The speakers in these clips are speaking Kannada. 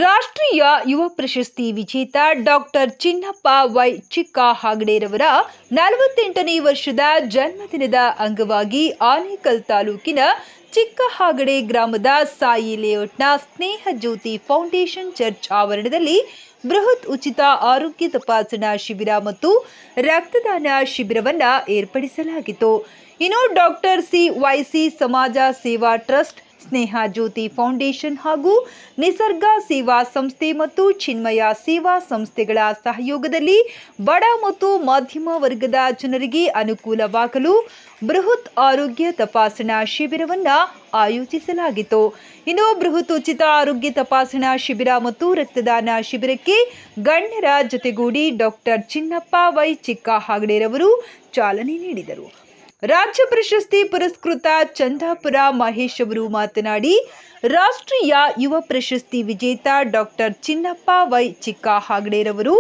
ರಾಷ್ಟ್ರೀಯ ಯುವ ಪ್ರಶಸ್ತಿ ವಿಜೇತ ಡಾಕ್ಟರ್ ಚಿನ್ನಪ್ಪ ವೈ ಚಿಕ್ಕ ಹಾಗಡೆರವರ 48ನೇ ವರ್ಷದ ಜನ್ಮದಿನದ ಅಂಗವಾಗಿ ಆನೇಕಲ್ ತಾಲೂಕಿನ ಚಿಕ್ಕ ಹಾಗಡೆ ಗ್ರಾಮದ ಸಾಯಿ ಲೇಔಟ್ನ ಸ್ನೇಹ ಜ್ಯೋತಿ ಫೌಂಡೇಶನ್ ಚರ್ಚ್ ಆವರಣದಲ್ಲಿ ಬೃಹತ್ ಉಚಿತ ಆರೋಗ್ಯ ತಪಾಸಣಾ ಶಿಬಿರ ಮತ್ತು ರಕ್ತದಾನ ಶಿಬಿರವನ್ನು ಏರ್ಪಡಿಸಲಾಗಿತ್ತು. ಇನ್ನು ಡಾಕ್ಟರ್ CYC ಸಮಾಜ ಸೇವಾ ಟ್ರಸ್ಟ್, ಸ್ನೇಹ ಜ್ಯೋತಿ ಫೌಂಡೇಶನ್ ಹಾಗೂ ನಿಸರ್ಗ ಸೇವಾ ಸಂಸ್ಥೆ ಮತ್ತು ಚಿನ್ಮಯ ಸೇವಾ ಸಂಸ್ಥೆಗಳ ಸಹಯೋಗದಲ್ಲಿ ಬಡ ಮತ್ತು ಮಧ್ಯಮ ವರ್ಗದ ಜನರಿಗೆ ಅನುಕೂಲವಾಗಲು ಬೃಹತ್ ಆರೋಗ್ಯ ತಪಾಸಣಾ ಶಿಬಿರವನ್ನು ಆಯೋಜಿಸಲಾಗಿತ್ತು. ಇನ್ನು ಬೃಹತ್ ಉಚಿತ ಆರೋಗ್ಯ ತಪಾಸಣಾ ಶಿಬಿರ ಮತ್ತು ರಕ್ತದಾನ ಶಿಬಿರಕ್ಕೆ ಗಣ್ಯರ ಜೊತೆಗೂಡಿ ಡಾಕ್ಟರ್ ಚಿನ್ನಪ್ಪ ವೈ ಚಿಕ್ಕ ಹಾಗಡೆರವರು ಚಾಲನೆ ನೀಡಿದರು. ರಾಜ್ಯ ಪ್ರಶಸ್ತಿ ಪುರಸ್ಕೃತ ಚಂದಾಪುರ ಮಹೇಶ್ ಅವರು ಮಾತನಾಡಿ, ರಾಷ್ಟ್ರೀಯ ಯುವ ಪ್ರಶಸ್ತಿ ವಿಜೇತ ಡಾಕ್ಟರ್ ಚಿನ್ನಪ್ಪ ವೈ ಚಿಕ್ಕ ಹಾಗಡೆರವರು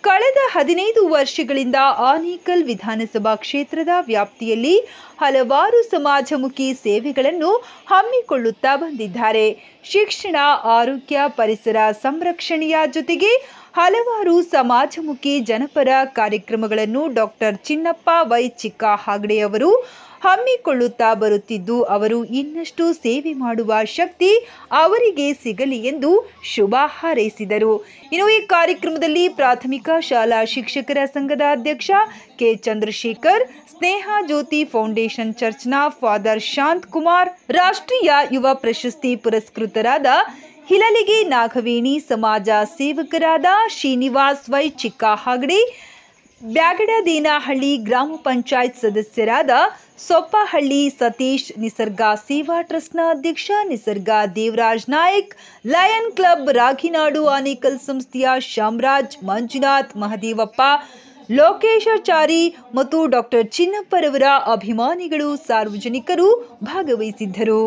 ಕಳೆದ 15 ವರ್ಷಗಳಿಂದ ಆನೇಕಲ್ ವಿಧಾನಸಭಾ ಕ್ಷೇತ್ರದ ವ್ಯಾಪ್ತಿಯಲ್ಲಿ ಹಲವಾರು ಸಮಾಜಮುಖಿ ಸೇವೆಗಳನ್ನು ಹಮ್ಮಿಕೊಳ್ಳುತ್ತಾ ಬಂದಿದ್ದಾರೆ. ಶಿಕ್ಷಣ, ಆರೋಗ್ಯ, ಪರಿಸರ ಸಂರಕ್ಷಣೆಯ ಜೊತೆಗೆ ಹಲವಾರು ಸಮಾಜಮುಖಿ ಜನಪರ ಕಾರ್ಯಕ್ರಮಗಳನ್ನು ಡಾಕ್ಟರ್ ಚಿನ್ನಪ್ಪ ವೈ ಚಿಕ್ಕ ಹಾಗಡೆ ಅವರು ಹಮ್ಮಿಕೊಳ್ಳುತ್ತಾ ಬರುತ್ತಿದ್ದು, ಅವರು ಇನ್ನಷ್ಟು ಸೇವೆ ಮಾಡುವ ಶಕ್ತಿ ಅವರಿಗೆ ಸಿಗಲಿ ಎಂದು ಶುಭ ಹಾರೈಸಿದರು. ಇನ್ನು ಈ ಕಾರ್ಯಕ್ರಮದಲ್ಲಿ ಪ್ರಾಥಮಿಕ ಶಾಲಾ ಶಿಕ್ಷಕರ ಸಂಘದ ಅಧ್ಯಕ್ಷ ಕೆ ಚಂದ್ರಶೇಖರ್, ಸ್ನೇಹ ಜ್ಯೋತಿ ಫೌಂಡೇಶನ್ ಚರ್ಚ್ನ ಫಾದರ್ ಶಾಂತ್ ಕುಮಾರ್, ರಾಷ್ಟ್ರೀಯ ಯುವ ಪ್ರಶಸ್ತಿ ಪುರಸ್ಕೃತರಾದ ಹಿಲಲಿಗೆ ನಾಗವೇಣಿ, ಸಮಾಜ ಸೇವಕರಾದ ಶ್ರೀನಿವಾಸ್ ವೈ ಚಿಕ್ಕ ಹಾಗಡೆ, ಬ್ಯಾಗಡದೇನಹಳ್ಳಿ ಗ್ರಾಮ ಪಂಚಾಯತ್ ಸದಸ್ಯರಾದ ಸೊಪ್ಪಹಳ್ಳಿ ಸತೀಶ್, ನಿಸರ್ಗ ಸೇವಾ ಟ್ರಸ್ಟ್ನ ಅಧ್ಯಕ್ಷ ನಿಸರ್ಗ ದೇವರಾಜ್ ನಾಯಕ್, ಲಯನ್ ಕ್ಲಬ್ ರಾಗಿನಾಡು ಆನೇಕಲ್ ಸಂಸ್ಥೆಯ ಶಾಮರಾಜ್, ಮಂಜುನಾಥ್, ಮಹದೇವಪ್ಪ, ಲೋಕೇಶಾಚಾರಿ ಮತ್ತು ಡಾಕ್ಟರ್ ಚಿನ್ನಪ್ಪರವರ ಅಭಿಮಾನಿಗಳು, ಸಾರ್ವಜನಿಕರು ಭಾಗವಹಿಸಿದ್ದರು.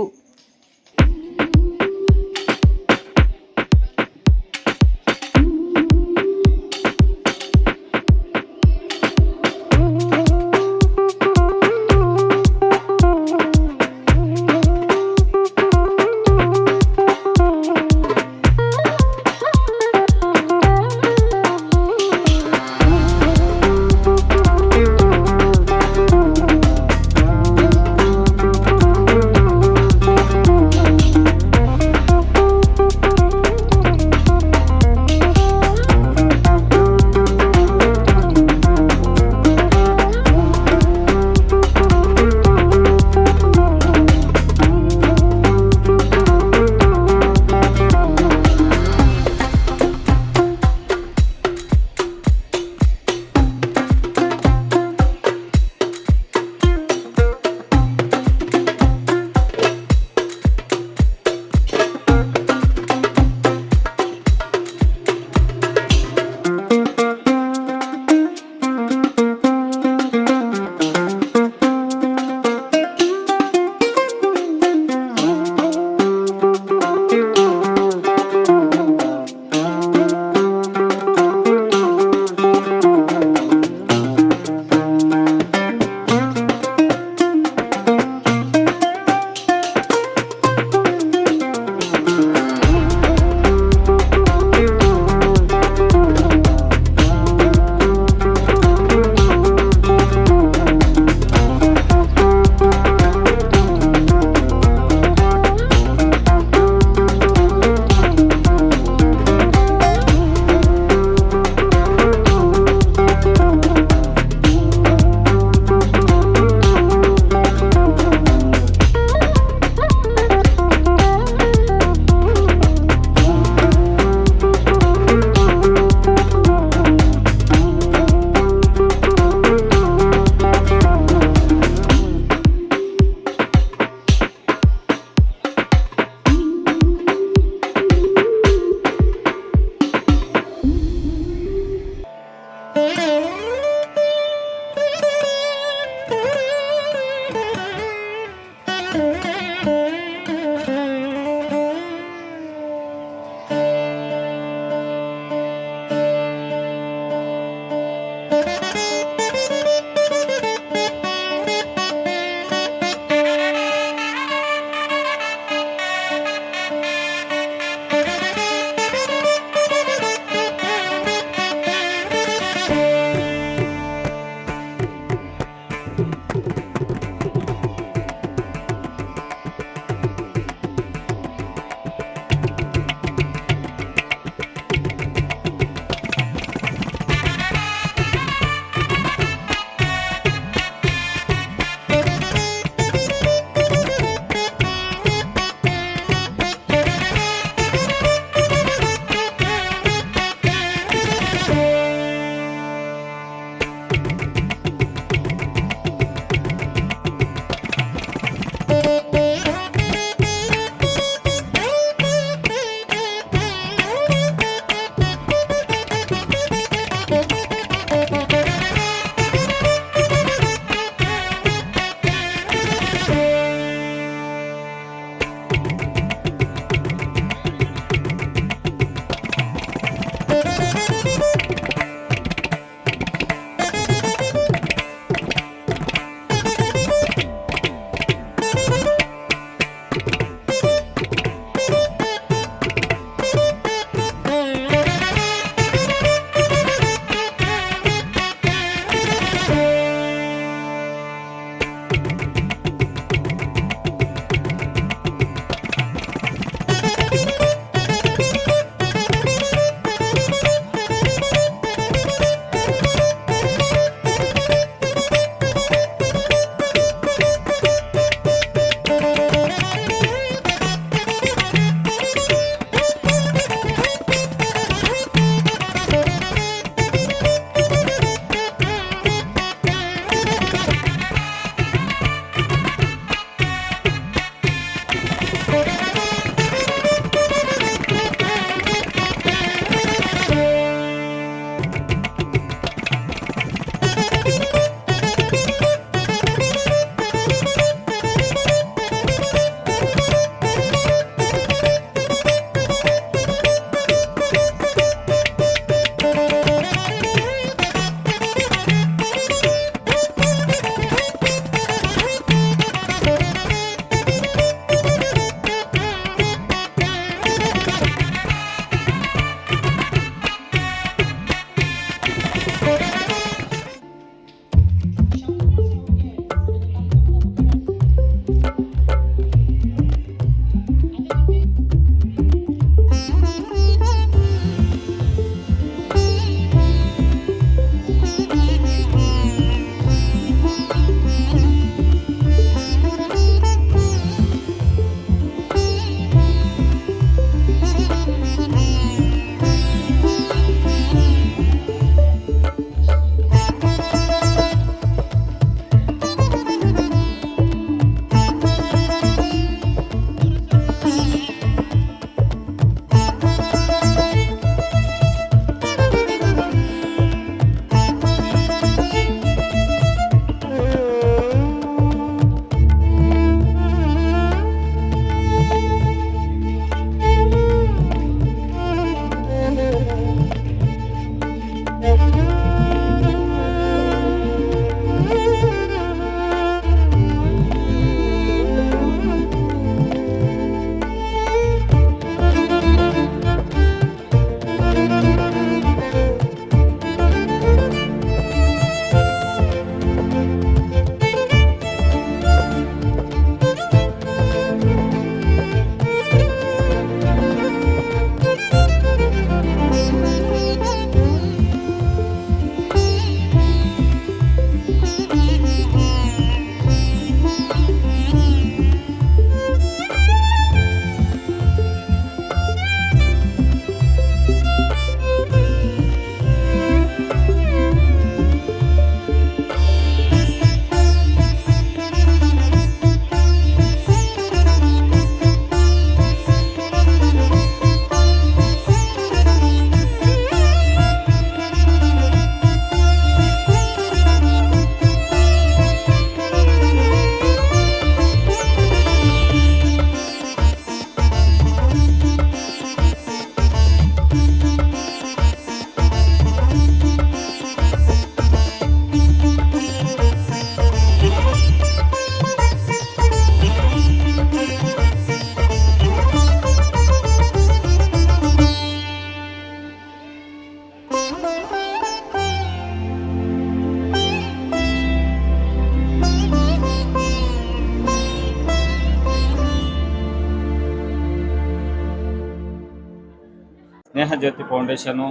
ಸ್ನೇಹ ಜ್ಯೋತಿ ಫೌಂಡೇಶನು,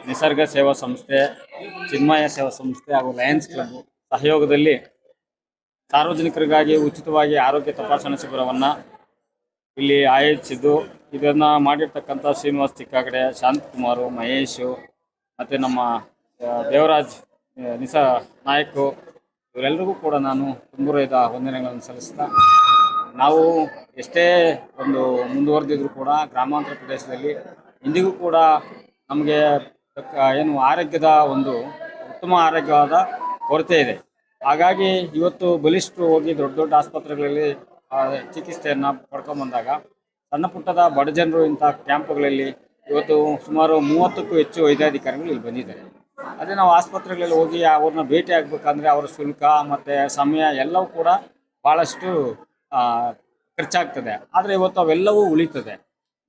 ನಿಸರ್ಗ ಸೇವಾ ಸಂಸ್ಥೆ, ಚಿನ್ಮಯ ಸೇವಾ ಸಂಸ್ಥೆ ಹಾಗೂ ಲಯನ್ಸ್ ಕ್ಲಬ್ ಸಹಯೋಗದಲ್ಲಿ ಸಾರ್ವಜನಿಕರಿಗಾಗಿ ಉಚಿತವಾಗಿ ಆರೋಗ್ಯ ತಪಾಸಣಾ ಶಿಬಿರವನ್ನು ಇಲ್ಲಿ ಆಯೋಜಿಸಿದ್ದು, ಇದನ್ನು ಮಾಡಿರ್ತಕ್ಕಂಥ ಶ್ರೀನಿವಾಸ್ ಚಿಕ್ಕಾಗಡೆ, ಶಾಂತಕುಮಾರು, ಮಹೇಶು ಮತ್ತು ನಮ್ಮ ದೇವರಾಜ್ ನಾಯಕ್ ಇವರೆಲ್ಲರಿಗೂ ಕೂಡ ನಾನು ತುಂಬುರದ ವಂದನೆಗಳನ್ನು ಸಲ್ಲಿಸ್ತಾ, ನಾವು ಎಷ್ಟೇ ಒಂದು ಮುಂದುವರೆದಿದ್ರು ಕೂಡ ಗ್ರಾಮಾಂತರ ಪ್ರದೇಶದಲ್ಲಿ ಇಂದಿಗೂ ಕೂಡ ನಮಗೆ ಏನು ಆರೋಗ್ಯದ ಒಂದು ಉತ್ತಮ ಆರೋಗ್ಯವಾದ ಕೊರತೆ ಇದೆ. ಹಾಗಾಗಿ ಇವತ್ತು ಬಲಿಷ್ಠರು ಹೋಗಿ ದೊಡ್ಡ ದೊಡ್ಡ ಆಸ್ಪತ್ರೆಗಳಲ್ಲಿ ಚಿಕಿತ್ಸೆಯನ್ನು ಪಡ್ಕೊಂಬಂದಾಗ ಸಣ್ಣ ಪುಟ್ಟದ ಬಡ ಜನರು ಇಂಥ ಕ್ಯಾಂಪ್ಗಳಲ್ಲಿ ಇವತ್ತು ಸುಮಾರು 30ಕ್ಕೂ ಹೆಚ್ಚು ವೈದ್ಯಾಧಿಕಾರಿಗಳು ಇಲ್ಲಿ ಬಂದಿದ್ದಾರೆ. ಅದೇ ನಾವು ಆಸ್ಪತ್ರೆಗಳಲ್ಲಿ ಹೋಗಿ ಅವ್ರನ್ನ ಭೇಟಿ ಆಗಬೇಕಂದ್ರೆ ಅವರ ಶುಲ್ಕ ಮತ್ತು ಸಮಯ ಎಲ್ಲವೂ ಕೂಡ ಭಾಳಷ್ಟು ಖರ್ಚಾಗ್ತದೆ. ಆದರೆ ಇವತ್ತು ಅವೆಲ್ಲವೂ ಉಳಿತದೆ.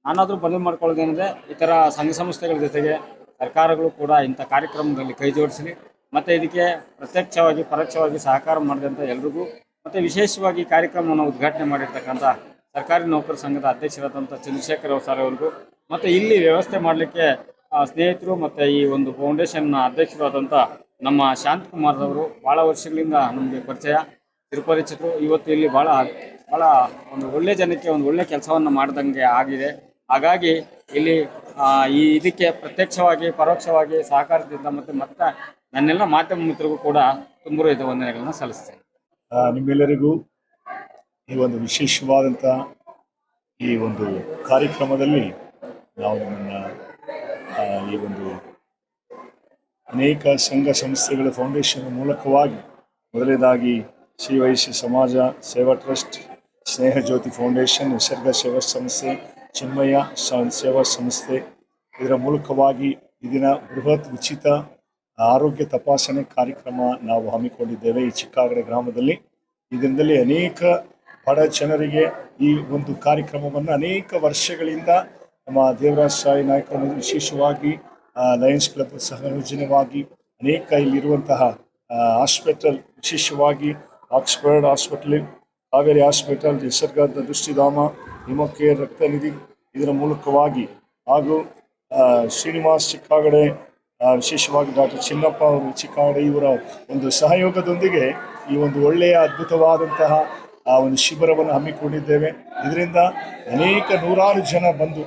ನಾನಾದರೂ ಮನವಿ ಮಾಡ್ಕೊಳ್ಳೋದೇನೆಂದರೆ, ಈ ಥರ ಸಂಘ ಸಂಸ್ಥೆಗಳ ಜೊತೆಗೆ ಸರ್ಕಾರಗಳು ಕೂಡ ಇಂಥ ಕಾರ್ಯಕ್ರಮದಲ್ಲಿ ಕೈ ಜೋಡಿಸಲಿ ಮತ್ತು ಇದಕ್ಕೆ ಪ್ರತ್ಯಕ್ಷವಾಗಿ ಪರೋಕ್ಷವಾಗಿ ಸಹಕಾರ ಮಾಡಿದಂಥ ಎಲ್ರಿಗೂ, ಮತ್ತು ವಿಶೇಷವಾಗಿ ಕಾರ್ಯಕ್ರಮವನ್ನು ಉದ್ಘಾಟನೆ ಮಾಡಿರ್ತಕ್ಕಂಥ ಸರ್ಕಾರಿ ನೌಕರ ಸಂಘದ ಅಧ್ಯಕ್ಷರಾದಂಥ ಚಂದ್ರಶೇಖರ್ ಸರ್ ಅವ್ರಿಗೂ, ಮತ್ತು ಇಲ್ಲಿ ವ್ಯವಸ್ಥೆ ಮಾಡಲಿಕ್ಕೆ ಸ್ನೇಹಿತರು ಮತ್ತು ಈ ಒಂದು ಫೌಂಡೇಶನ್ನ ಅಧ್ಯಕ್ಷರಾದಂಥ ನಮ್ಮ ಶಾಂತಕುಮಾರ್ ಅವರು ಭಾಳ ವರ್ಷಗಳಿಂದ ನಮಗೆ ಪರಿಚಯ, ಚಿರಪರಿಚಿತರು. ಇವತ್ತು ಇಲ್ಲಿ ಭಾಳ ಒಂದು ಒಳ್ಳೆಯ ಜನಕ್ಕೆ ಒಂದು ಒಳ್ಳೆಯ ಕೆಲಸವನ್ನು ಮಾಡಿದಂಗೆ ಆಗಿದೆ. ಹಾಗಾಗಿ ಇಲ್ಲಿ ಇದಕ್ಕೆ ಪ್ರತ್ಯಕ್ಷವಾಗಿ ಪರೋಕ್ಷವಾಗಿ ಸಹಕಾರದಿಂದ ಮತ್ತು ನನ್ನೆಲ್ಲ ಮಾಧ್ಯಮ ಮಿತ್ರರಿಗೂ ಕೂಡ ತುಂಬುರದ ವಂದನೆಗಳನ್ನು ಸಲ್ಲಿಸ್ತೇನೆ. ನಿಮ್ಮೆಲ್ಲರಿಗೂ ಈ ಒಂದು ವಿಶೇಷವಾದಂಥ ಈ ಒಂದು ಕಾರ್ಯಕ್ರಮದಲ್ಲಿ ನಾವು ನಿಮ್ಮನ್ನು ಈ ಒಂದು ಅನೇಕ ಸಂಘ ಸಂಸ್ಥೆಗಳ ಫೌಂಡೇಶನ್ ಮೂಲಕವಾಗಿ ಮೊದಲನೇದಾಗಿ ಶ್ರೀ ವೈಶ್ಯ ಸಮಾಜ ಸೇವಾ ಟ್ರಸ್ಟ್, ಸ್ನೇಹ ಜ್ಯೋತಿ ಫೌಂಡೇಶನ್, ನಿಸರ್ಗ ಸೇವಾ ಸಂಸ್ಥೆ, ಚಿನ್ಮಯ ಸೇವಾ ಸಂಸ್ಥೆ ಇದರ ಮೂಲಕವಾಗಿ ಈ ದಿನ ಬೃಹತ್ ಉಚಿತ ಆರೋಗ್ಯ ತಪಾಸಣೆ ಕಾರ್ಯಕ್ರಮ ನಾವು ಹಮ್ಮಿಕೊಂಡಿದ್ದೇವೆ ಈ ಚಿಕ್ಕಾಗಡೆ ಗ್ರಾಮದಲ್ಲಿ. ಈ ದಿನದಲ್ಲಿ ಅನೇಕ ಬಡ ಜನರಿಗೆ ಈ ಒಂದು ಕಾರ್ಯಕ್ರಮವನ್ನು ಅನೇಕ ವರ್ಷಗಳಿಂದ ನಮ್ಮ ದೇವರಾಜ್ ಸಾಯಿ ನಾಯಕರು ವಿಶೇಷವಾಗಿ ಲಯನ್ಸ್ ಕ್ಲಬ್ ಸಹಯೋಜನವಾಗಿ ಅನೇಕ ಇಲ್ಲಿರುವಂತಹ ಹಾಸ್ಪಿಟಲ್, ವಿಶೇಷವಾಗಿ ಆಕ್ಸ್ಫರ್ಡ್ ಹಾಸ್ಪಿಟಲ್, ಕಾವೇರಿ ಹಾಸ್ಪಿಟಲ್, ನಿಸರ್ಗದ ದೃಷ್ಟಿಧಾಮ, ಹಿಮಕೇರ್ ರಕ್ತನಿಧಿ ಇದರ ಮೂಲಕವಾಗಿ ಹಾಗೂ ಶ್ರೀನಿವಾಸ್ ಚಿಕ್ಕಾಗಡೆ, ವಿಶೇಷವಾಗಿ ಡಾಕ್ಟರ್ ಚಿನ್ನಪ್ಪ ಅವರು ಚಿಕ್ಕಾಗಡೆ ಇವರ ಒಂದು ಸಹಯೋಗದೊಂದಿಗೆ ಈ ಒಂದು ಒಳ್ಳೆಯ ಅದ್ಭುತವಾದಂತಹ ಒಂದು ಶಿಬಿರವನ್ನು ಹಮ್ಮಿಕೊಂಡಿದ್ದೇವೆ. ಇದರಿಂದ ಅನೇಕ ನೂರಾರು ಜನ ಬಂದು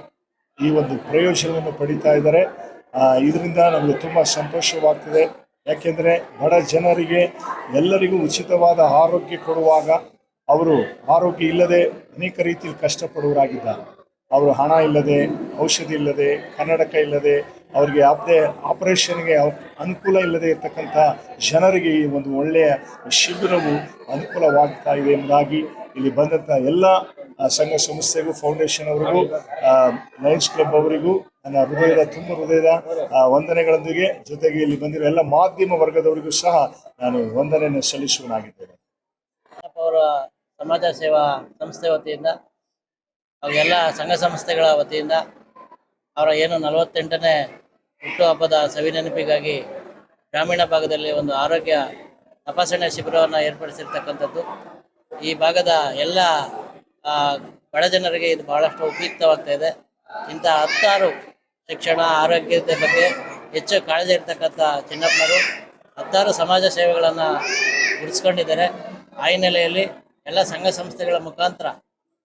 ಈ ಒಂದು ಪ್ರಯೋಜನವನ್ನು ಪಡೀತಾ ಇದ್ದಾರೆ. ಇದರಿಂದ ನಮಗೆ ತುಂಬ ಸಂತೋಷವಾಗ್ತದೆ. ಯಾಕೆಂದರೆ ಬಡ ಜನರಿಗೆ ಎಲ್ಲರಿಗೂ ಉಚಿತವಾದ ಆರೋಗ್ಯ ಕೊಡುವಾಗ ಅವರು ಆರೋಗ್ಯ ಇಲ್ಲದೆ ಅನೇಕ ರೀತಿಯಲ್ಲಿ ಕಷ್ಟಪಡುವರಾಗಿದ್ದಾರೆ. ಅವರು ಹಣ ಇಲ್ಲದೆ, ಔಷಧಿ ಇಲ್ಲದೆ, ಕನ್ನಡಕ ಇಲ್ಲದೆ, ಅವರಿಗೆ ಯಾವುದೇ ಆಪರೇಷನ್ಗೆ ಅನುಕೂಲ ಇಲ್ಲದೆ ಇರತಕ್ಕಂಥ ಜನರಿಗೆ ಈ ಒಂದು ಒಳ್ಳೆಯ ಶಿಬಿರವು ಅನುಕೂಲವಾಗ್ತಾ ಇದೆ ಎಂಬುದಾಗಿ ಇಲ್ಲಿ ಬಂದಂಥ ಎಲ್ಲ ಸಂಘ ಸಂಸ್ಥೆಗೂ, ಫೌಂಡೇಶನ್ ಅವರಿಗೂ, ಲಯನ್ಸ್ ಕ್ಲಬ್ ಅವರಿಗೂ ನನ್ನ ಹೃದಯದ ವಂದನೆಗಳೊಂದಿಗೆ ಜೊತೆಗೆ ಇಲ್ಲಿ ಬಂದಿರೋ ಎಲ್ಲ ಮಾಧ್ಯಮ ವರ್ಗದವರಿಗೂ ಸಹ ನಾನು ವಂದನೆಯನ್ನು ಸಲ್ಲಿಸುವನಾಗಿದ್ದೇನೆ. ಅವರ ಸಮಾಜ ಸೇವಾ ಸಂಸ್ಥೆ ವತಿಯಿಂದ ಹಾಗೂ ಎಲ್ಲ ಸಂಘ ಸಂಸ್ಥೆಗಳ ವತಿಯಿಂದ ಅವರ ಏನು 48ನೇ ಹುಟ್ಟುಹಬ್ಬದ ಸವಿನೆನಪಿಗಾಗಿ ಗ್ರಾಮೀಣ ಭಾಗದಲ್ಲಿ ಒಂದು ಆರೋಗ್ಯ ತಪಾಸಣೆ ಶಿಬಿರವನ್ನು ಏರ್ಪಡಿಸಿರ್ತಕ್ಕಂಥದ್ದು. ಈ ಭಾಗದ ಎಲ್ಲ ಬಡ ಜನರಿಗೆ ಇದು ಬಹಳಷ್ಟು ಉಪಯುಕ್ತವಾಗ್ತಾ ಇದೆ. ಇಂಥ 10 ಶಿಕ್ಷಣ, ಆರೋಗ್ಯದ ಬಗ್ಗೆ ಹೆಚ್ಚು ಕಾಳಜಿ ಇರ್ತಕ್ಕಂಥ ಚಿನ್ನಪ್ಪನವರು 10 ಸಮಾಜ ಸೇವೆಗಳನ್ನು ಗುರುತಿಸ್ಕೊಂಡಿದ್ದಾರೆ. ಆ ಹಿನ್ನೆಲೆಯಲ್ಲಿ ಎಲ್ಲ ಸಂಘ ಸಂಸ್ಥೆಗಳ ಮುಖಾಂತರ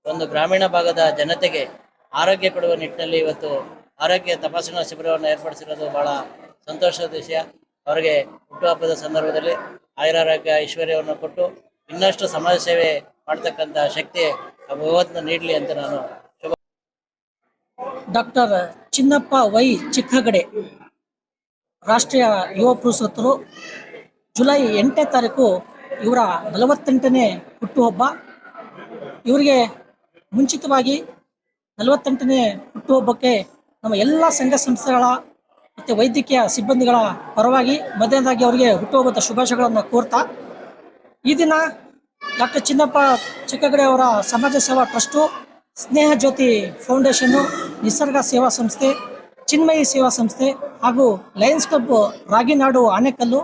ಒಂದು ಗ್ರಾಮೀಣ ಭಾಗದ ಜನತೆಗೆ ಆರೋಗ್ಯ ಕೊಡುವ ನಿಟ್ಟಿನಲ್ಲಿ ಇವತ್ತು ಆರೋಗ್ಯ ತಪಾಸಣಾ ಶಿಬಿರವನ್ನು ಏರ್ಪಡಿಸಿರೋದು ಬಹಳ ಸಂತೋಷದ ವಿಷಯ. ಅವರಿಗೆ ಹುಟ್ಟುಹಬ್ಬದ ಸಂದರ್ಭದಲ್ಲಿ ಆಯುರಾರೋಗ್ಯ ಐಶ್ವರ್ಯವನ್ನು ಕೊಟ್ಟು ಇನ್ನಷ್ಟು ಸಮಾಜ ಸೇವೆ ಮಾಡ್ತಕ್ಕಂಥ ಶಕ್ತಿ ಭಗವಂತನ ನೀಡಲಿ ಅಂತ ನಾನು ಡಾಕ್ಟರ್ ಚಿನ್ನಪ್ಪ ವೈ ಚಿಕ್ಕಗಡೆ ರಾಷ್ಟ್ರೀಯ ಯುವ ಪುರಸ್ಕೃತರು. ಜುಲೈ 8ನೇ ತಾರೀಕು ಇವರ 48ನೇ ಹುಟ್ಟುಹಬ್ಬ. ಇವರಿಗೆ ಮುಂಚಿತವಾಗಿ 48ನೇ ಹುಟ್ಟುಹಬ್ಬಕ್ಕೆ ನಮ್ಮ ಎಲ್ಲ ಸಂಘ ಸಂಸ್ಥೆಗಳ ಮತ್ತು ವೈದ್ಯಕೀಯ ಸಿಬ್ಬಂದಿಗಳ ಪರವಾಗಿ ಮೊದಲನೇದಾಗಿ ಅವರಿಗೆ ಹುಟ್ಟುಹಬ್ಬದ ಶುಭಾಶಯಗಳನ್ನು ಕೋರ್ತಾ, ಈ ದಿನ ಡಾಕ್ಟರ್ ಚಿನ್ನಪ್ಪ ಚಿಕ್ಕಗಡೆ ಅವರ ಸಮಾಜ ಸೇವಾ ಟ್ರಸ್ಟು, ಸ್ನೇಹ ಜ್ಯೋತಿ ಫೌಂಡೇಶನ್ನು, ನಿಸರ್ಗ ಸೇವಾ ಸಂಸ್ಥೆ, ಚಿನ್ಮಯಿ ಸೇವಾ ಸಂಸ್ಥೆ ಹಾಗೂ ಲಯನ್ಸ್ ಕ್ಲಬ್ ರಾಗಿನಾಡು ಆನೆಕಲ್ಲು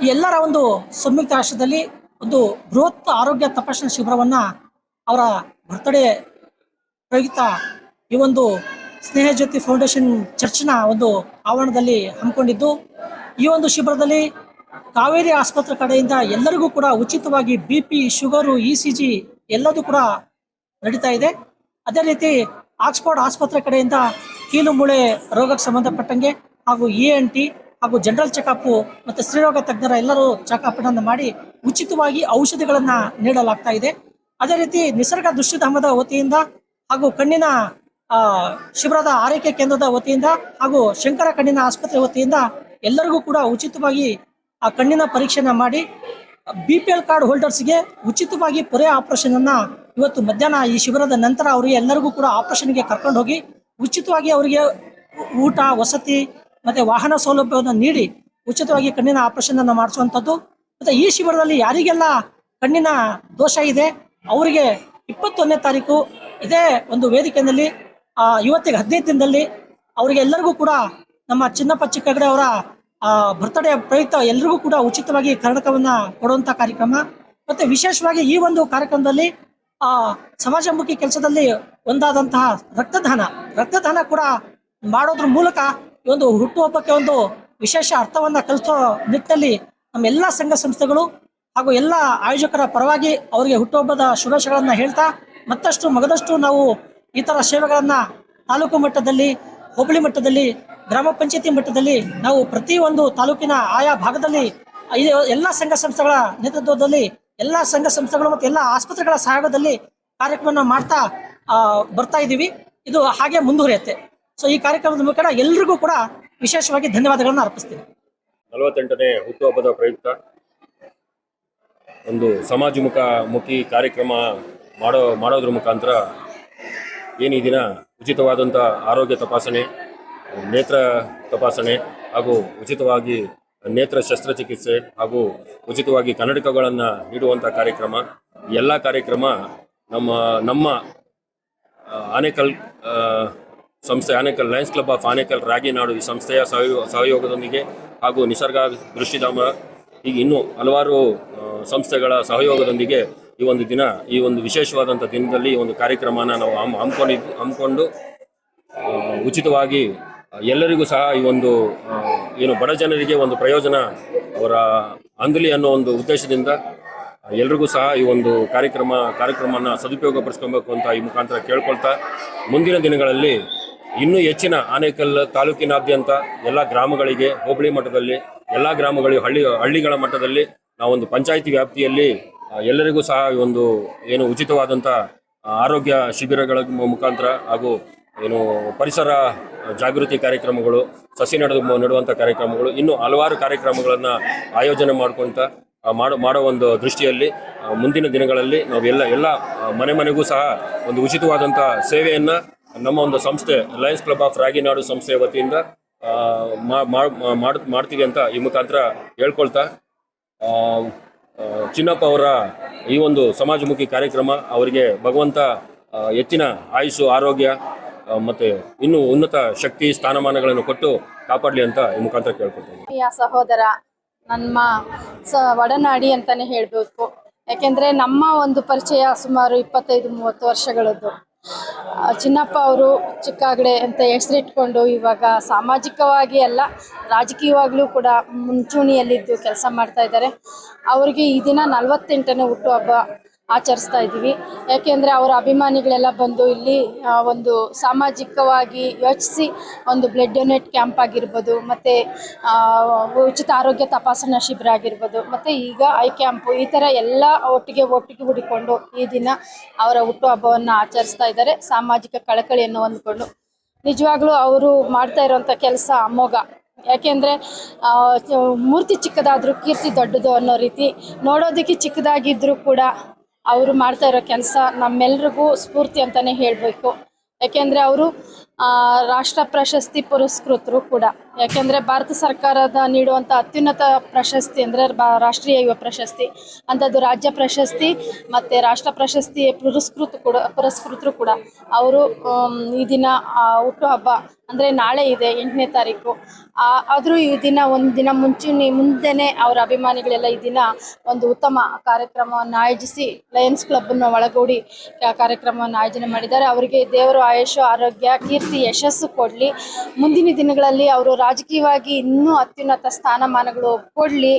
ಈ ಎಲ್ಲರ ಒಂದು ಸಂಯುಕ್ತ ಆಶ್ರಯದಲ್ಲಿ ಒಂದು ಬೃಹತ್ ಆರೋಗ್ಯ ತಪಾಸಣಾ ಶಿಬಿರವನ್ನು ಅವರ ಬರ್ತ್ಡೇ ಪ್ರಯುಕ್ತ ಈ ಒಂದು ಸ್ನೇಹ ಜ್ಯೋತಿ ಫೌಂಡೇಶನ್ ಚರ್ಚ್ನ ಒಂದು ಆವರಣದಲ್ಲಿ ಹಮ್ಮಿಕೊಂಡಿದ್ದು, ಈ ಒಂದು ಶಿಬಿರದಲ್ಲಿ ಕಾವೇರಿ ಆಸ್ಪತ್ರೆ ಕಡೆಯಿಂದ ಎಲ್ಲರಿಗೂ ಕೂಡ ಉಚಿತವಾಗಿ BP, ಶುಗರು, ECG ಎಲ್ಲದೂ ಕೂಡ ನಡೀತಾ ಇದೆ. ಅದೇ ರೀತಿ ಆಕ್ಸ್ಫರ್ಡ್ ಆಸ್ಪತ್ರೆ ಕಡೆಯಿಂದ ಕೀಲು ಮೂಳೆ ರೋಗಕ್ಕೆ ಸಂಬಂಧಪಟ್ಟಂಗೆ ಹಾಗೂ ENT ಹಾಗೂ ಜನರಲ್ ಚೆಕಪ್ ಮತ್ತು ಸ್ತ್ರೀರೋಗ ತಜ್ಞರ ಎಲ್ಲರೂ ಚೆಕಪ್ ಅನ್ನು ಮಾಡಿ ಉಚಿತವಾಗಿ ಔಷಧಿಗಳನ್ನು ನೀಡಲಾಗ್ತಾ ಇದೆ. ಅದೇ ರೀತಿ ನಿಸರ್ಗ ದೃಷ್ಟಿಧಾಮದ ವತಿಯಿಂದ ಹಾಗೂ ಕಣ್ಣಿನ ಶಿಬಿರದ ಆರೈಕೆ ಕೇಂದ್ರದ ವತಿಯಿಂದ ಹಾಗೂ ಶಂಕರ ಕಣ್ಣಿನ ಆಸ್ಪತ್ರೆ ವತಿಯಿಂದ ಎಲ್ಲರಿಗೂ ಕೂಡ ಉಚಿತವಾಗಿ ಆ ಕಣ್ಣಿನ ಪರೀಕ್ಷೆನ ಮಾಡಿ BPL ಕಾರ್ಡ್ ಹೋಲ್ಡರ್ಸ್ಗೆ ಉಚಿತವಾಗಿ ಪೊರೆ ಆಪರೇಷನ್ ಅನ್ನ ಇವತ್ತು ಮಧ್ಯಾಹ್ನ ಈ ಶಿಬಿರದ ನಂತರ ಅವರಿಗೆ ಎಲ್ಲರಿಗೂ ಕೂಡ ಆಪರೇಷನ್ಗೆ ಕರ್ಕೊಂಡು ಹೋಗಿ ಉಚಿತವಾಗಿ ಅವರಿಗೆ ಊಟ, ವಸತಿ ಮತ್ತೆ ವಾಹನ ಸೌಲಭ್ಯವನ್ನು ನೀಡಿ ಉಚಿತವಾಗಿ ಕಣ್ಣಿನ ಆಪರೇಷನ್ ಅನ್ನು ಮಾಡಿಸುವಂಥದ್ದು. ಮತ್ತೆ ಈ ಶಿಬಿರದಲ್ಲಿ ಯಾರಿಗೆಲ್ಲ ಕಣ್ಣಿನ ದೋಷ ಇದೆ ಅವರಿಗೆ 21ನೇ ತಾರೀಕು ಇದೇ ಒಂದು ವೇದಿಕೆಯಲ್ಲಿ ಇವತ್ತಿಗೆ 15 ದಿನದಲ್ಲಿ ಅವರಿಗೆ ಎಲ್ಲರಿಗೂ ಕೂಡ ನಮ್ಮ ಚಿನ್ನಪ್ಪ ಚಿಕ್ಕಗಡೆ ಅವರ ಬರ್ತ್ಡೇ ಪ್ರಯುಕ್ತ ಎಲ್ರಿಗೂ ಕೂಡ ಉಚಿತವಾಗಿ ಕನ್ನಡಕವನ್ನ ಕೊಡುವಂಥ ಕಾರ್ಯಕ್ರಮ. ಮತ್ತೆ ವಿಶೇಷವಾಗಿ ಈ ಒಂದು ಕಾರ್ಯಕ್ರಮದಲ್ಲಿ ಸಮಾಜಮುಖಿ ಕೆಲಸದಲ್ಲಿ ಒಂದಾದಂತಹ ರಕ್ತದಾನ ಕೂಡ ಮಾಡೋದ್ರ ಮೂಲಕ ಈ ಒಂದು ಹುಟ್ಟುಹಬ್ಬಕ್ಕೆ ಒಂದು ವಿಶೇಷ ಅರ್ಥವನ್ನ ಕಲಿಸೋ ನಿಟ್ಟಿನಲ್ಲಿ ನಮ್ಮೆಲ್ಲ ಸಂಘ ಸಂಸ್ಥೆಗಳು ಹಾಗೂ ಎಲ್ಲ ಆಯೋಜಕರ ಪರವಾಗಿ ಅವರಿಗೆ ಹುಟ್ಟುಹಬ್ಬದ ಶುಭಾಶಯಗಳನ್ನ ಹೇಳ್ತಾ ಮತ್ತಷ್ಟು ಮಗದಷ್ಟು ನಾವು ಈ ತರ ಸೇವೆಗಳನ್ನ ತಾಲೂಕು ಮಟ್ಟದಲ್ಲಿ, ಹೋಬಳಿ ಮಟ್ಟದಲ್ಲಿ, ಗ್ರಾಮ ಪಂಚಾಯತಿ ಮಟ್ಟದಲ್ಲಿ ನಾವು ಪ್ರತಿಯೊಂದು ತಾಲೂಕಿನ ಆಯಾ ಭಾಗದಲ್ಲಿ ಎಲ್ಲ ಸಂಘ ಸಂಸ್ಥೆಗಳ ನೇತೃತ್ವದಲ್ಲಿ ಎಲ್ಲ ಸಂಘ ಸಂಸ್ಥೆಗಳು ಮತ್ತು ಎಲ್ಲ ಆಸ್ಪತ್ರೆಗಳ ಸಹಯೋಗದಲ್ಲಿ ಕಾರ್ಯಕ್ರಮವನ್ನು ಮಾಡ್ತಾ ಬರ್ತಾ ಇದ್ದೀವಿ. ಇದು ಹಾಗೆ ಮುಂದುವರಿಯುತ್ತೆ. ಸೊ ಈ ಕಾರ್ಯಕ್ರಮದ ಮುಖಾಂತರ ಎಲ್ರಿಗೂ ಕೂಡ ವಿಶೇಷವಾಗಿ ಧನ್ಯವಾದಗಳನ್ನು ಅರ್ಪಿಸ್ತೀನಿ. 40ನೇ ಹುಟ್ಟುಹಬ್ಬದ ಪ್ರಯುಕ್ತ ಒಂದು ಸಮಾಜಮುಖಿ ಕಾರ್ಯಕ್ರಮ ಮಾಡೋದ್ರ ಮುಖಾಂತರ ಏನು ಈ ದಿನ ಉಚಿತವಾದಂಥ ಆರೋಗ್ಯ ತಪಾಸಣೆ, ನೇತ್ರ ತಪಾಸಣೆ ಹಾಗೂ ಉಚಿತವಾಗಿ ನೇತ್ರ ಶಸ್ತ್ರಚಿಕಿತ್ಸೆ ಹಾಗೂ ಉಚಿತವಾಗಿ ಕನ್ನಡಕಗಳನ್ನು ನೀಡುವಂಥ ಕಾರ್ಯಕ್ರಮ, ಎಲ್ಲ ಕಾರ್ಯಕ್ರಮ ನಮ್ಮ ಆನೇಕಲ್ ಸಂಸ್ಥೆ, Anekal lions club of Anekal Raginadu ಈ ಸಂಸ್ಥೆಯ ಸಹಯೋಗದೊಂದಿಗೆ ಹಾಗೂ ನಿಸರ್ಗ ದೃಷ್ಟಿಧಾಮ ಹೀಗೆ ಇನ್ನೂ ಹಲವಾರು ಸಂಸ್ಥೆಗಳ ಸಹಯೋಗದೊಂದಿಗೆ ಈ ಒಂದು ವಿಶೇಷವಾದಂಥ ದಿನದಲ್ಲಿ ಈ ಒಂದು ಕಾರ್ಯಕ್ರಮನ ನಾವು ಹಮ್ಮಿಕೊಂಡು ಉಚಿತವಾಗಿ ಎಲ್ಲರಿಗೂ ಸಹ ಈ ಒಂದು ಏನು ಬಡ ಜನರಿಗೆ ಒಂದು ಪ್ರಯೋಜನ ಅವರ ಅಂಗಲಿ ಅನ್ನೋ ಒಂದು ಉದ್ದೇಶದಿಂದ ಎಲ್ರಿಗೂ ಸಹ ಈ ಒಂದು ಕಾರ್ಯಕ್ರಮನ ಸದುಪಯೋಗಪಡಿಸ್ಕೊಬೇಕು ಅಂತ ಈ ಮುಖಾಂತರ ಕೇಳ್ಕೊಳ್ತಾ, ಮುಂದಿನ ದಿನಗಳಲ್ಲಿ ಇನ್ನೂ ಹೆಚ್ಚಿನ ಆನೇಕಲ್ ತಾಲೂಕಿನಾದ್ಯಂತ ಎಲ್ಲ ಗ್ರಾಮಗಳಿಗೆ, ಹೋಬಳಿ ಮಟ್ಟದಲ್ಲಿ ಎಲ್ಲ ಗ್ರಾಮಗಳಿಗೆ, ಹಳ್ಳಿಗಳ ಮಟ್ಟದಲ್ಲಿ ನಾವೊಂದು ಪಂಚಾಯಿತಿ ವ್ಯಾಪ್ತಿಯಲ್ಲಿ ಎಲ್ಲರಿಗೂ ಸಹ ಒಂದು ಏನು ಉಚಿತವಾದಂಥ ಆರೋಗ್ಯ ಶಿಬಿರಗಳ ಮುಖಾಂತರ ಹಾಗೂ ಏನು ಪರಿಸರ ಜಾಗೃತಿ ಕಾರ್ಯಕ್ರಮಗಳು, ಸಸಿ ನೆಡುವಂಥ ಕಾರ್ಯಕ್ರಮಗಳು, ಇನ್ನೂ ಹಲವಾರು ಕಾರ್ಯಕ್ರಮಗಳನ್ನು ಆಯೋಜನೆ ಮಾಡೋ ಒಂದು ದೃಷ್ಟಿಯಲ್ಲಿ ಮುಂದಿನ ದಿನಗಳಲ್ಲಿ ನಾವು ಎಲ್ಲ ಮನೆಗೂ ಸಹ ಒಂದು ಉಚಿತವಾದಂಥ ಸೇವೆಯನ್ನು ನಮ್ಮ ಒಂದು ಸಂಸ್ಥೆ ಲಯನ್ಸ್ ಕ್ಲಬ್ ಆಫ್ ರಾಗಿನಾಡು ಸಂಸ್ಥೆಯ ವತಿಯಿಂದ ಮಾಡ್ತೀವಿ ಅಂತ ಈ ಮುಖಾಂತರ ಹೇಳ್ಕೊಳ್ತಾ, ಚಿನ್ನಪ್ಪ ಅವರ ಈ ಒಂದು ಸಮಾಜಮುಖಿ ಕಾರ್ಯಕ್ರಮ ಅವರಿಗೆ ಭಗವಂತ ಹೆಚ್ಚಿನ ಆಯುಷು, ಆರೋಗ್ಯ ಮತ್ತೆ ಇನ್ನೂ ಉನ್ನತ ಶಕ್ತಿ, ಸ್ಥಾನಮಾನಗಳನ್ನು ಕೊಟ್ಟು ಕಾಪಾಡಲಿ ಅಂತ ಈ ಮುಖಾಂತರ ಕೇಳ್ಕೊಳ್ತೀನಿ. ಸಹೋದರ, ನಮ್ಮ ಒಡನಾಡಿ ಅಂತಾನೆ ಹೇಳ್ಬೇಕು. ಯಾಕೆಂದ್ರೆ ನಮ್ಮ ಒಂದು ಪರಿಚಯ ಸುಮಾರು 25-30 ವರ್ಷಗಳದ್ದು. ಚಿನ್ನಪ್ಪ ಅವರು ಚಿಕ್ಕಗಡೆ ಅಂತ ಹೆಸರಿಟ್ಕೊಂಡು ಇವಾಗ ಸಾಮಾಜಿಕವಾಗಿ ಅಲ್ಲ, ರಾಜಕೀಯವಾಗ್ಲೂ ಕೂಡ ಮುಂಚೂಣಿಯಲ್ಲಿದ್ದು ಕೆಲಸ ಮಾಡ್ತಾ ಇದ್ದಾರೆ. ಅವರಿಗೆ ಈ ದಿನ 48ನೇ ಹುಟ್ಟುಹಬ್ಬ ಆಚರಿಸ್ತಾ ಇದ್ದೀವಿ. ಯಾಕೆಂದರೆ ಅವರ ಅಭಿಮಾನಿಗಳೆಲ್ಲ ಬಂದು ಇಲ್ಲಿ ಒಂದು ಸಾಮಾಜಿಕವಾಗಿ ಯೋಚಿಸಿ ಒಂದು ಬ್ಲಡ್ ಡೊನೇಟ್ ಕ್ಯಾಂಪ್ ಆಗಿರ್ಬೋದು, ಮತ್ತು ಉಚಿತ ಆರೋಗ್ಯ ತಪಾಸಣಾ ಶಿಬಿರ ಆಗಿರ್ಬೋದು, ಮತ್ತು ಈಗ ಐ ಕ್ಯಾಂಪು, ಈ ಥರ ಎಲ್ಲ ಒಟ್ಟಿಗೆ ಹುಡಿಕೊಂಡು ಈ ದಿನ ಅವರ ಹುಟ್ಟುಹಬ್ಬವನ್ನು ಆಚರಿಸ್ತಾ ಇದ್ದಾರೆ. ಸಾಮಾಜಿಕ ಕಳಕಳಿಯನ್ನು ಹೊಂದ್ಕೊಂಡು ನಿಜವಾಗ್ಲೂ ಅವರು ಮಾಡ್ತಾ ಇರೋಂಥ ಕೆಲಸ ಅಮೋಘ. ಯಾಕೆಂದರೆ ಮೂರ್ತಿ ಚಿಕ್ಕದಾದರೂ ಕೀರ್ತಿ ದೊಡ್ಡದು ಅನ್ನೋ ರೀತಿ, ನೋಡೋದಕ್ಕೆ ಚಿಕ್ಕದಾಗಿದ್ದರೂ ಕೂಡ ಅವರು ಮಾಡ್ತಾ ಇರೋ ಕೆಲಸ ನಮ್ಮೆಲ್ರಿಗೂ ಸ್ಫೂರ್ತಿ ಅಂತಲೇ ಹೇಳಬೇಕು. ಯಾಕೆಂದರೆ ಅವರು ರಾಷ್ಟ್ರ ಪ್ರಶಸ್ತಿ ಪುರಸ್ಕೃತರು ಕೂಡ. ಯಾಕೆಂದರೆ ಭಾರತ ಸರ್ಕಾರದ ನೀಡುವಂಥ ಅತ್ಯುನ್ನತ ಪ್ರಶಸ್ತಿ ಅಂದರೆ ರಾಷ್ಟ್ರೀಯ ಯುವ ಪ್ರಶಸ್ತಿ ಅಂಥದ್ದು, ರಾಜ್ಯ ಪ್ರಶಸ್ತಿ ಮತ್ತು ರಾಷ್ಟ್ರ ಪ್ರಶಸ್ತಿ ಪುರಸ್ಕೃತರು ಕೂಡ. ಅವರು ಈ ದಿನ ಹುಟ್ಟುಹಬ್ಬ ಅಂದರೆ ನಾಳೆ ಇದೆ 8ನೇ ತಾರೀಕು. ಆದರೂ ಈ ದಿನ ಒಂದು ದಿನ ಮುಂದೆನೇ ಅವರ ಅಭಿಮಾನಿಗಳೆಲ್ಲ ಈ ದಿನ ಒಂದು ಉತ್ತಮ ಕಾರ್ಯಕ್ರಮವನ್ನು ಆಯೋಜಿಸಿ ಲಯನ್ಸ್ ಕ್ಲಬ್ಬನ್ನು ಒಳಗೂಡಿ ಕಾರ್ಯಕ್ರಮವನ್ನು ಆಯೋಜನೆ ಮಾಡಿದ್ದಾರೆ. ಅವರಿಗೆ ದೇವರು ಆಯುಷು, ಆರೋಗ್ಯ, ಕೀರ್ತಿ ಜಾಸ್ತಿ ಯಶಸ್ಸು ಕೊಡಲಿ. ಮುಂದಿನ ದಿನಗಳಲ್ಲಿ ಅವರು ರಾಜಕೀಯವಾಗಿ ಇನ್ನೂ ಅತ್ಯುನ್ನತ ಸ್ಥಾನಮಾನಗಳು ಕೊಡಲಿ,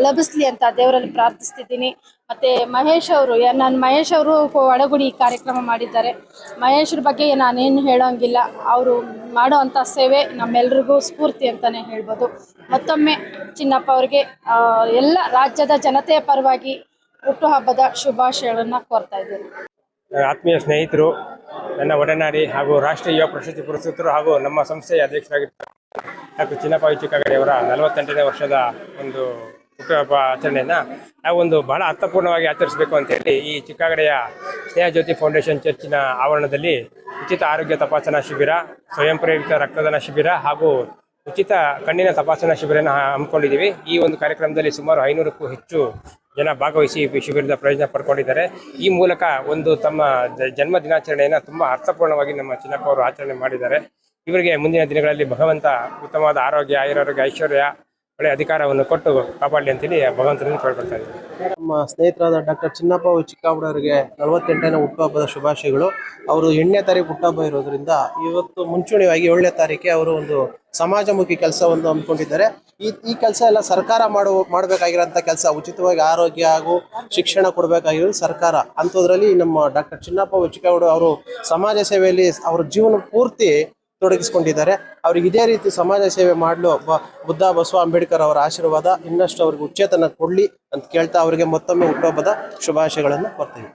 ಲಭಿಸ್ಲಿ ಅಂತ ದೇವರಲ್ಲಿ ಪ್ರಾರ್ಥಿಸ್ತಿದ್ದೀನಿ. ಮತ್ತು ಮಹೇಶ್ ಅವರು ಮಹೇಶ್ ಅವರು ಒಳಗುಡಿ ಕಾರ್ಯಕ್ರಮ ಮಾಡಿದ್ದಾರೆ. ಮಹೇಶ್ರ ಬಗ್ಗೆ ನಾನೇನು ಹೇಳೋಂಗಿಲ್ಲ. ಅವರು ಮಾಡೋವಂಥ ಸೇವೆ ನಮ್ಮೆಲ್ರಿಗೂ ಸ್ಫೂರ್ತಿ ಅಂತಲೇ ಹೇಳ್ಬೋದು. ಮತ್ತೊಮ್ಮೆ ಚಿನ್ನಪ್ಪ ಅವ್ರಿಗೆ ಎಲ್ಲ ರಾಜ್ಯದ ಜನತೆಯ ಪರವಾಗಿ ಹುಟ್ಟುಹಬ್ಬದ ಶುಭಾಶಯಗಳನ್ನು ಕೋರ್ತಾ ಇದ್ದೀನಿ. ಆತ್ಮೀಯ ಸ್ನೇಹಿತರು, ನನ್ನ ಒಡನಾಡಿ ಹಾಗೂ ರಾಷ್ಟ್ರೀಯ ಯುವ ಪ್ರಶಸ್ತಿ ಪುರಸ್ಕೃತರು ಹಾಗೂ ನಮ್ಮ ಸಂಸ್ಥೆಯ ಅಧ್ಯಕ್ಷರಾಗಿರ್ತಾರೆ ಡಾಕ್ಟರ್ ಚಿನ್ನಪ್ಪ ವೈ ಚಿಕ್ಕಗಡೆ ಅವರ 48ನೇ ವರ್ಷದ ಒಂದು ಹುಟ್ಟುಹಬ್ಬ ಆಚರಣೆಯನ್ನು ನಾವೊಂದು ಬಹಳ ಅರ್ಥಪೂರ್ಣವಾಗಿ ಆಚರಿಸಬೇಕು ಅಂತೇಳಿ ಈ ಚಿಕ್ಕಗಡೆಯ ಸ್ನೇಹ ಜ್ಯೋತಿ ಫೌಂಡೇಶನ್ ಚರ್ಚಿನ ಆವರಣದಲ್ಲಿ ಉಚಿತ ಆರೋಗ್ಯ ತಪಾಸಣಾ ಶಿಬಿರ, ಸ್ವಯಂ ಪ್ರೇರಿತ ರಕ್ತದಾನ ಶಿಬಿರ ಹಾಗೂ ಉಚಿತ ಕಣ್ಣಿನ ತಪಾಸಣಾ ಶಿಬಿರನ ಹಮ್ಮಿಕೊಂಡಿದ್ದೀವಿ. ಈ ಒಂದು ಕಾರ್ಯಕ್ರಮದಲ್ಲಿ ಸುಮಾರು 500ಕ್ಕೂ ಹೆಚ್ಚು ಜನ ಭಾಗವಹಿಸಿ ಈ ಶಿಬಿರದ ಪ್ರಯೋಜನ ಪಡ್ಕೊಂಡಿದ್ದಾರೆ. ಈ ಮೂಲಕ ಒಂದು ತಮ್ಮ ಜನ್ಮ ದಿನಾಚರಣೆಯನ್ನು ತುಂಬ ಅರ್ಥಪೂರ್ಣವಾಗಿ ನಮ್ಮ ಚಿನ್ನಪ್ಪ ಅವರು ಆಚರಣೆ ಮಾಡಿದ್ದಾರೆ. ಇವರಿಗೆ ಮುಂದಿನ ದಿನಗಳಲ್ಲಿ ಭಗವಂತ ಉತ್ತಮವಾದ ಆರೋಗ್ಯ, ಆಯುರಾರೋಗ್ಯ, ಐಶ್ವರ್ಯ, ಒಳ್ಳೆಯ ಅಧಿಕಾರವನ್ನು ಕೊಟ್ಟು ಕಾಪಾಡಲಿ ಅಂತೇಳಿ ಭಗವಂತನಿಂದ ಕೇಳ್ಕೊಳ್ತಾ ಇದ್ದೀವಿ. ನಮ್ಮ ಸ್ನೇಹಿತರಾದ ಡಾಕ್ಟರ್ ಚಿನ್ನಪ್ಪ ವೈ ಚಿಕ್ಕಗಡೆ ಅವರಿಗೆ 48ನೇ ಹುಟ್ಟುಹಬ್ಬದ ಶುಭಾಶಯಗಳು. ಅವರು 8ನೇ ತಾರೀಕು ಹುಟ್ಟುಹಬ್ಬ ಇರೋದ್ರಿಂದ ಇವತ್ತು ಮುಂಚೂಣಿಯಾಗಿ 7ನೇ ತಾರೀಕಿಗೆ ಅವರು ಒಂದು ಸಮಾಜಮುಖಿ ಕೆಲಸವನ್ನು ಹಮ್ಮಿಕೊಂಡಿದ್ದಾರೆ. ಈ ಕೆಲಸ ಎಲ್ಲ ಸರ್ಕಾರ ಮಾಡಬೇಕಾಗಿರೋಂಥ ಕೆಲಸ. ಉಚಿತವಾಗಿ ಆರೋಗ್ಯ ಹಾಗೂ ಶಿಕ್ಷಣ ಕೊಡಬೇಕಾಗಿರೋದು ಸರ್ಕಾರ. ಅಂಥದ್ರಲ್ಲಿ ನಮ್ಮ ಡಾಕ್ಟರ್ ಚಿನ್ನಪ್ಪ ವೈ ಚಿಕ್ಕಗಡೆ ಅವರು ಸಮಾಜ ಸೇವೆಯಲ್ಲಿ ಅವರ ಜೀವನ ಪೂರ್ತಿ ತೊಡಗಿಸಿಕೊಂಡಿದ್ದಾರೆ. ಅವ್ರಿಗೆ ಇದೇ ರೀತಿ ಸಮಾಜ ಸೇವೆ ಮಾಡಲು ಬುದ್ಧ ಬಸವ ಅಂಬೇಡ್ಕರ್ ಅವರ ಆಶೀರ್ವಾದ ಇನ್ನಷ್ಟು ಅವ್ರಿಗೆ ಉಚ್ಚೇತನ ಕೊಡಲಿ ಅಂತ ಕೇಳ್ತಾ ಅವರಿಗೆ ಮತ್ತೊಮ್ಮೆ ಹುಟ್ಟುಹಬ್ಬದ ಶುಭಾಶಯಗಳನ್ನು ಕೊಡ್ತೀವಿ.